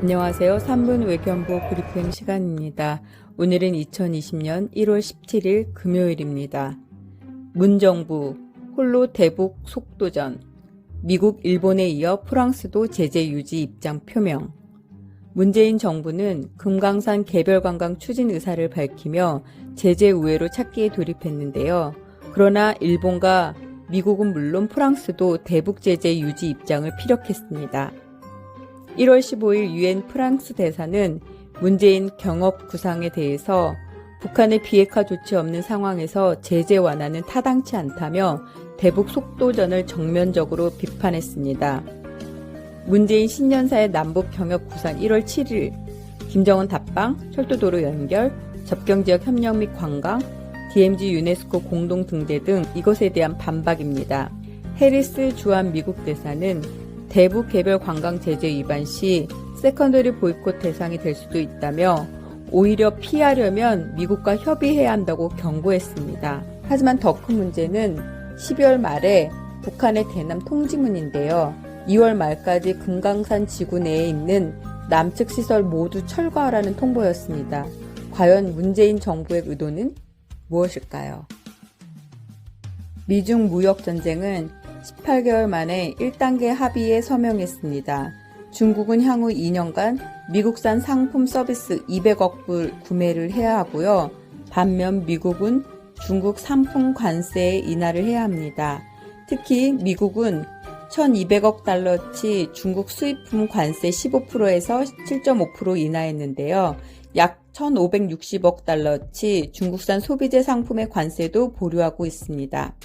안녕하세요. 3분 외교안보 브리핑 시간입니다. 오늘은 2020년 1월 17일 금요일입니다. 문정부 홀로 대북 속도전, 미국, 일본에 이어 프랑스도 제재 유지 입장 표명. 문재인 정부는 금강산 개별 관광 추진 의사를 밝히며 제재 우회로 찾기에 돌입했는데요. 그러나 일본과 미국은 물론 프랑스도 대북 제재 유지 입장을 피력했습니다. 1월 15일 유엔 프랑스 대사는 문재인 경업 구상에 대해서 북한의 비핵화 조치 없는 상황에서 제재 완화는 타당치 않다며 대북 속도전을 정면적으로 비판했습니다. 문재인 신년사의 남북 경협 구상 1월 7일 김정은 답방, 철도도로 연결, 접경지역 협력 및 관광, DMZ 유네스코 공동 등재 등 이것에 대한 반박입니다. 해리스 주한 미국 대사는 대북 개별 관광 제재 위반 시 세컨더리 보이콧 대상이 될 수도 있다며 오히려 피하려면 미국과 협의해야 한다고 경고했습니다. 하지만 더 큰 문제는 12월 말에 북한의 대남 통지문인데요. 2월 말까지 금강산 지구 내에 있는 남측 시설 모두 철거하라는 통보였습니다. 과연 문재인 정부의 의도는 무엇일까요? 미중 무역 전쟁은 18개월 만에 1단계 합의에 서명했습니다. 중국은 향후 2년간 미국산 상품 서비스 200억 불 구매를 해야 하고요. 반면 미국은 중국 상품 관세에 인하를 해야 합니다. 특히 미국은 1,200억 달러치 중국 수입품 관세 15%에서 7.5% 인하했는데요. 약 1,560억 달러치 중국산 소비재 상품의 관세도 보류하고 있습니다.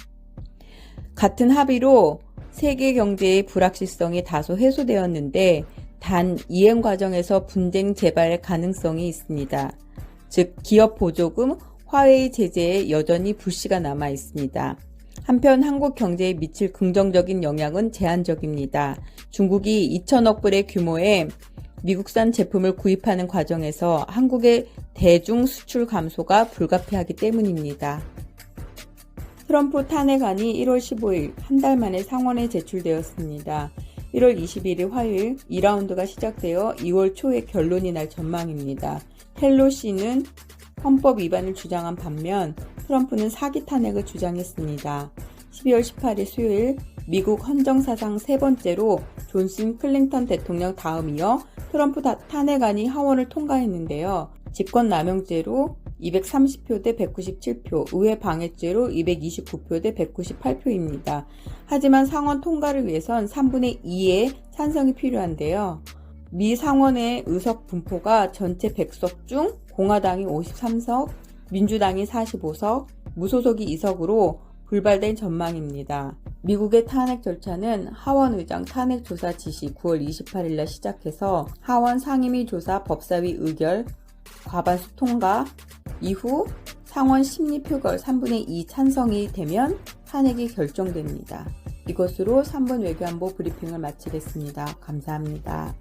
같은 합의로 세계 경제의 불확실성이 다소 해소되었는데 단 이행 과정에서 분쟁 재발의 가능성이 있습니다. 즉 기업 보조금, 화웨이 제재에 여전히 불씨가 남아 있습니다. 한편 한국 경제에 미칠 긍정적인 영향은 제한적입니다. 중국이 2천억 불의 규모의 미국산 제품을 구입하는 과정에서 한국의 대중 수출 감소가 불가피하기 때문입니다. 트럼프 탄핵안이 1월 15일 한 달 만에 상원에 제출되었습니다. 1월 21일 화요일 2라운드가 시작되어 2월 초에 결론이 날 전망입니다. 펠로시는 헌법 위반을 주장한 반면 트럼프는 사기 탄핵을 주장했습니다. 12월 18일 수요일 미국 헌정사상 세 번째로 존슨 클린턴 대통령 다음 이어 트럼프 탄핵안이 하원을 통과했는데요. 직권남용죄로 230표 대 197표, 의회 방해죄로 229표 대 198표입니다. 하지만 상원 통과를 위해선 3분의 2의 찬성이 필요한데요. 미 상원의 의석 분포가 전체 100석 중 공화당이 53석, 민주당이 45석, 무소속이 2석으로 불발된 전망입니다. 미국의 탄핵 절차는 하원 의장 탄핵 조사 지시 9월 28일 날 시작해서 하원 상임위 조사 법사위 의결, 과반수 통과 이후 상원 심리 표결 3분의 2 찬성이 되면 탄핵이 결정됩니다. 이것으로 3분 외교안보 브리핑을 마치겠습니다. 감사합니다.